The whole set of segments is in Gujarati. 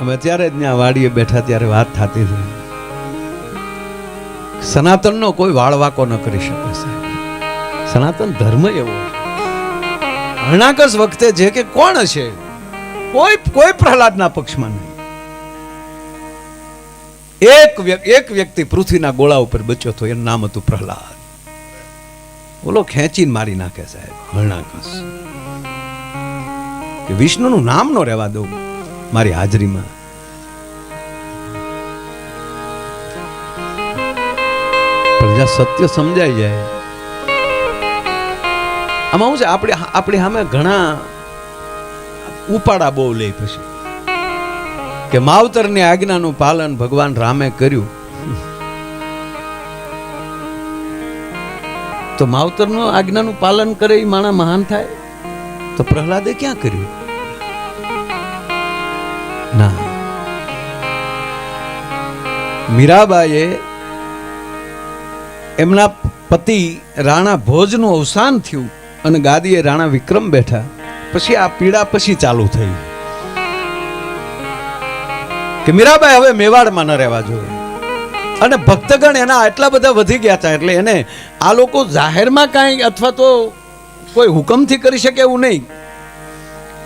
અમે ત્યારે જ ત્યાં વાડીએ બેઠા ત્યારે વાત થતી હતી, સનાતનનો કોઈ વાળવાકો ન કરી શકે સાહેબ. સનાતન ધર્મ એવો હરણાકસ વખતે જે કે કોણ હશે, કોઈ પ્રહલાદના પક્ષમાં નહીં. એક વ્યક્તિ પૃથ્વીના ગોળા ઉપર બચ્યો હતો, એનું નામ હતું પ્રહલાદ. બોલો ખેંચીને મારી નાખે સાહેબ હરણાકસ, કે વિષ્ણુનું નામ નો રહેવા દઉં મારી હાજરીમાં. પણ જ્યાં સત્ય સમજાઈ જાય, આમાં શું છે, આપણી સામે ઘણા ઉપાડા બહુ લે પછી કે માવતરની આજ્ઞાનું પાલન ભગવાન રામે કર્યું, તો માવતરનું આજ્ઞાનું પાલન કરે એ માણસ મહાન થાય, તો પ્રહલાદે ક્યાં કર્યું? ના, મીરાબાઈએ એમના પતિ રાણા ભોજનું અવસાન થયું અને ગાદીએ રાણા વિક્રમ બેઠા, પછી આ પીડા પછી ચાલુ થઈ કે મીરાબાઈ હવે મેવાડમાં ન રહેવા જોઈએ. અને ભક્તગણ એના એટલા બધા વધી ગયા હતા, એટલે એને આ લોકો જાહેરમાં કાંઈ અથવા તો કોઈ હુકમથી કરી શકે એવું નહીં,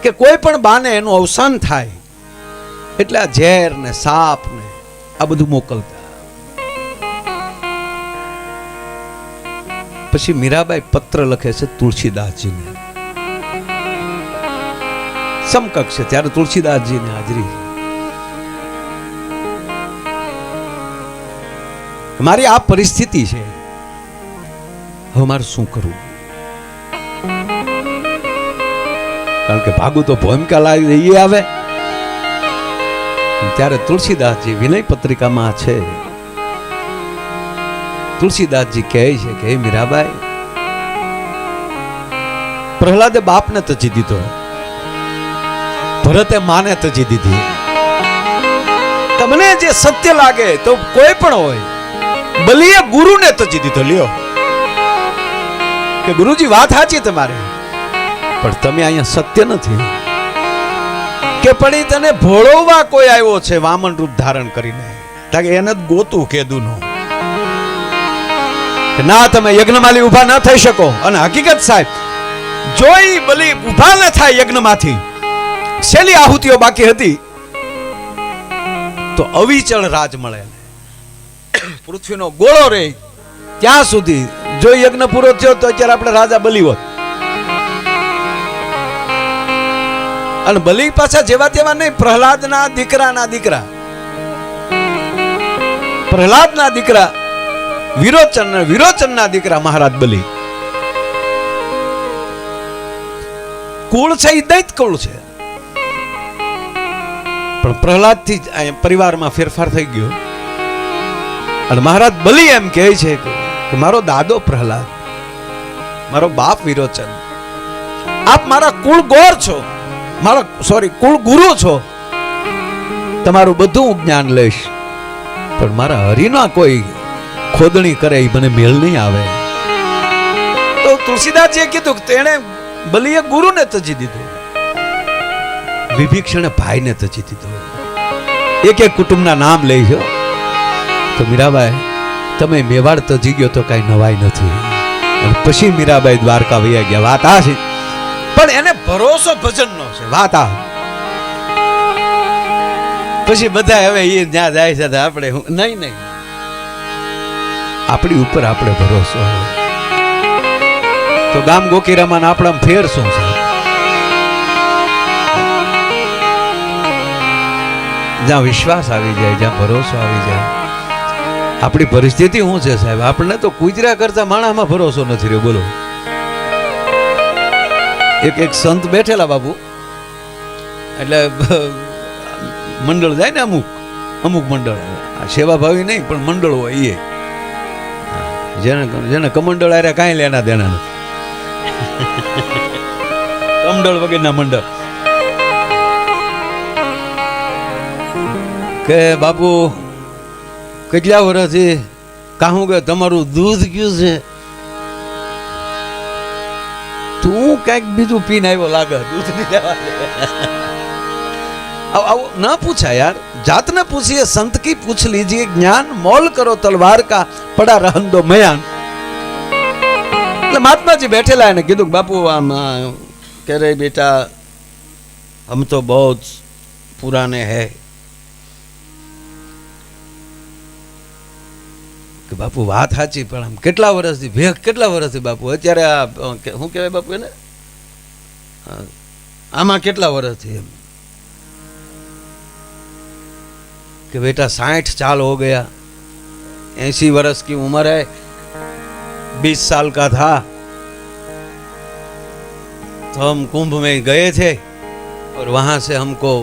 કે કોઈ પણ બાને એનું અવસાન થાય એટલે આ ઝેર ને સાપ ને આ બધું મોકલતા. પછી મીરાબાઈ પત્ર લખે છે તુલસીદાસજીને, સમકક્ષ છે ત્યારે તુલસીદાસજીની હાજરી. મારી આ પરિસ્થિતિ છે, હવે મારે શું કરવું? કારણ કે ભાગું તો ભૂમિકા લાવી આવે. ત્યારે તુલસીદાસજી વિનય પત્રિકામાં છે, તુલસીદાસજી કહે છે કે મીરાબાઈ, પ્રહલાદે બાપને તજી દીધો, ભરતે માને તજી દીધી. તમને જે સત્ય લાગે તો કોઈ પણ હોય, બલીએ ગુરુને તજી દીધો. લ્યો કે ગુરુજી વાત સાચી તમારી, પણ તમે અહીંયા સત્ય નથી. કે પણ તને ભોળવવા કોઈ આવ્યો છે વામન રૂપ ધારણ કરીને, કે એને જ ગોતું કેદુનો કે ના તમે યજ્ઞમાલી ઉભા ન થઈ શકો. અને હકીકત સાહેબ, જોઈ બલી ઉભા ન થાય યજ્ઞમાંથી, છેલ્લી આહુતિઓ બાકી હતી, તો અવિચળ રાજ મળે. પૃથ્વીનો ગોળો રહે ત્યાં સુધી જો યજ્ઞ પૂરો થયો તો અત્યારે આપણે રાજા બલી હોત. અને બલી પાછા જેવા તેવા નહીં, પ્રહલાદના દીકરાના દીકરા, પ્રહલાદના દીકરા વિરોચનના દીકરા મહારાજ બલી. કુળ છે એ દૈત કુળ છે, પણ પ્રહલાદ થી પરિવારમાં ફેરફાર થઈ ગયો. અને મહારાજ બલી એમ કહે છે કે મારો દાદો પ્રહલાદ, મારો બાપ વિરોચન, આપ મારા કુળ ગોર છો, મારા કુળ ગુરુ છો, તમારું બધું જ્ઞાન લઈશ, પણ મારા હરિના કોઈ ખોદણી કરે એ મને મેળ નહીં આવે. તો તુલસીદાસજીએ કીધું કે તેણે બલીએ ગુરુને તજી દીધું, વિભીક્ષણે ભાઈને તજી દીધું. એક એક કુટુંબના નામ લઈ જો. તો મીરાબાઈ, તમે મેવાડ તજી ગયો તો કઈ નવાઈ નથી. અને પછી મીરાબાઈ દ્વારકા વયા ગયા. વાત આ છે, પણ એને ભરોસો ભજનનો છે. વાત આ પછી બધા હવે એ જ્યાં જાય છે આપણે નહીં, આપણી ઉપર આપણે ભરોસો હોય તો ગામ ગોકીરામાં આપણા ફેર શું છે? જ્યાં વિશ્વાસ આવી જાય, જ્યાં ભરોસો આવી જાય. આપણી પરિસ્થિતિ શું છે સાહેબ? આપણને તો કુતરા કરતા માણસમાં ભરોસો નથી રહ્યો. બોલો, એક સંત બેઠેલા બાબુ, એટલે મંડળ જાય ને, અમુક મંડળ, સેવાભાવી નહીં પણ મંડળ હોય, એ જેને કમંડળ આરે કાંઈ લેના દેના નથી. કમંડળ વગેરેના મંડળ કે બાપુ કેટલા વર્ષથી કહું કે તમારું દૂધ ક્યું છે? તું કઈક બીજું પીને આવ્યો લાગે, દૂધ નહીં લેવા. આવું ન પૂછાય યાર, જાતને પૂછીએ સંત કી પૂછ લીजिए જ્ઞાન મોલ કરો તલવાર કા પડા રહન દો મયાન. એટલે મહાત્માજી બેઠેલા એને કીધું કે બાપુ આમ कह रहे बेटा हम तो बहुत पुराने हैं કે બાપુ વાત સાચી પણ આમ કેટલા વર્ષથી ભેગ કેટલા વર્ષથી બાપુ અત્યારે શું કહેવાય બાપુ એને આમાં કેટલા વર્ષથી એમ कि बेटा 60 साल हो गया, 80 वर्ष की उम्र है, 20 साल का था तो हम कुंभ में गए थे और वहां से हमको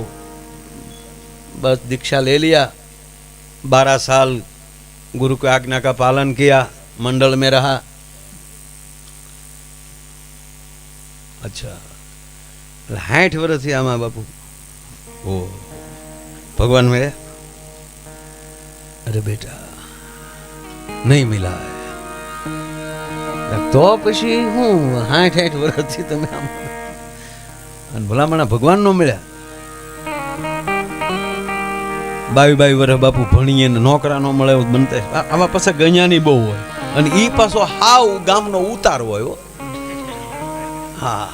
बस दीक्षा ले लिया, 12 साल गुरु की आज्ञा का पालन किया, मंडल में रहा. अच्छा 60 वर्ष थी आमा बापू ओ भगवान मेरे. अरे बेटा नहीं मिला है तो પછી હું 60 વર્ષથી તમે આમ અને ભલામણા ભગવાન નો મળ્યા. 22 વર્ષ બાપુ ભણીએ ને નોકરા નો મળે બનતે આવા પાસે ગણ્યાની બહુ હોય અને ઈ પાછો હાવ ગામનો ઉતાર હોય. હા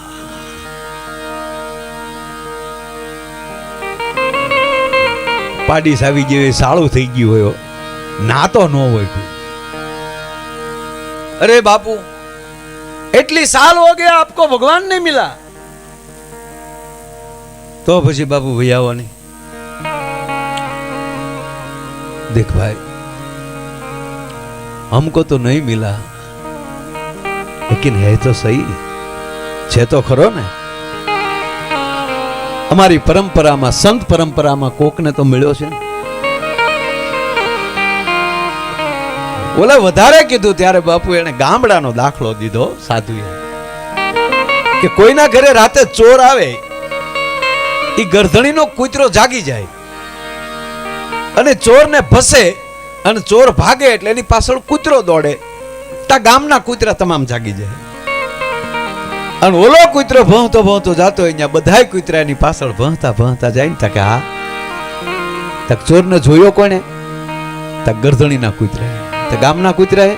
પાડી સાવી જેવી સાળું થઈ ગયું હોય ના તો ન હોય. अरे बापू इतनी साल हो गया आपको भगवान नहीं मिला तो પછી बापू भैया नहीं. देख भाई हमको तो नहीं मिला लेकिन है तो सही છે તો ખરો ને. અમારી પરંપરામાં સંત પરંપરામાં કોકને તો મળ્યો છે ને. ઓલા વધારે કીધું ત્યારે બાપુ એને ગામડાનો દાખલો દીધો સાધુએ કે કોઈના ઘરે રાતે ચોર આવે ઈ ગરધણીનો કૂતરો જાગી જાય અને ચોરને ફસે અને ચોર ભાગે એટલે એની પાછળ કૂતરો દોડે તા ગામના કૂતરા તમામ જાગી જાય અને ઓલો કૂતરો ભણતો ભણતો જાતો અહીંયા બધાય કૂતરા એની પાછળ ભણતા ભણતા જાય ને કે હા તક ચોરને જોયો કોને તક ગરધણીના કૂતરા ગામના કૂતરાએ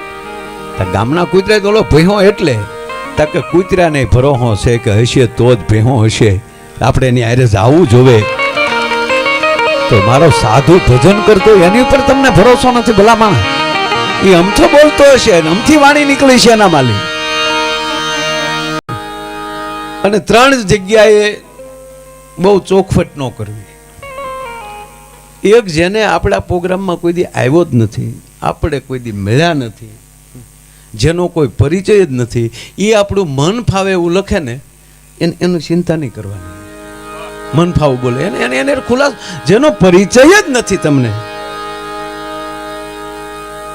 ગામના કૂતરાએ તો ઓલો ભેહો એટલે તક કૂતરાને ભરોહો છે કે હશે તો જ ભેહો હશે આપણે એની હારે જાવું જોવે. તો મારો સાધુ ભજન કરતો એની ઉપર તમને ભરોસો નથી ભલામણ. એ અમથો બોલતો હશે અમથી વાણી નીકળી છે એના માલી. અને 3 જગ્યાએ બહુ ચોખવટ ન કરવી. એક જેને આપણા પ્રોગ્રામમાં કોઈ દી આવ્યો જ નથી, આપણે કોઈ દી મળ્યા નથી, જેનો કોઈ પરિચય જ નથી, એ આપણું મન ફાવે એવું લખે ને એનું ચિંતા નહીં કરવાની. મન ફાવું બોલે એને ખુલાસ જેનો પરિચય જ નથી તમને.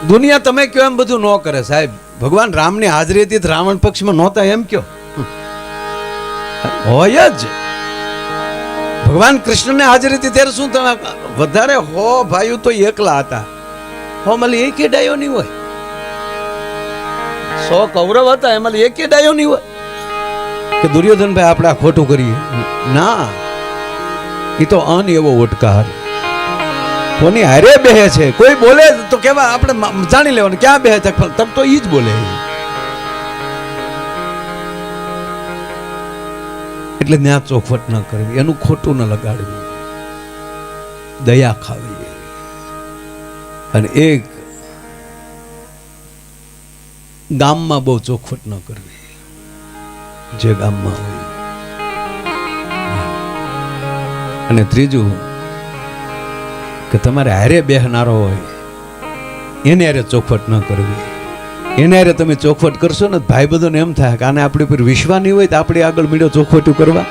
દુનિયા તમે કયો એમ બધું ન કરે સાહેબ. ભગવાન રામની હાજરી હતી રાવણ પક્ષમાં નહોતા એમ કયો હોય જ. ભગવાન કૃષ્ણને હાજરી હતી ત્યારે શું તમે વધારે હો ભાઈઓ તો એકલા હતા. હો મળી એક ડાયો નહીં હોય. 100 કૌરવ હતા એમાં એક ડાયો નહીં હોય કે દુર્યોધન ભાઈ આપણે ખોટું કરીએ ના. એ તો અન એવો ઓટકાર કોની હારે બેહે છે. કોઈ બોલે તો કેવા આપણે જાણી લેવાનું ક્યાં બેહે તક તો ઈ જ બોલે. એટલે ત્યાં ચોખવટ ન કરવી, એનું ખોટું ન લગાડવું, દયા ખાવી. અને એક ગામમાં બહુ ચોખવટ ન કરવી જે ગામમાં હોય. અને ત્રીજું કે તમારે હારે બેહનારો હોય એને હારે ચોખવટ ન કરવી. એને હારે તમે ચોખવટ કરશો ને ભાઈ બધોને એમ થાય કે આને આપણી ઉપર વિશ્વાસ નહીં હોય તો આપણે આગળ મીડો ચોખવટું કરવા.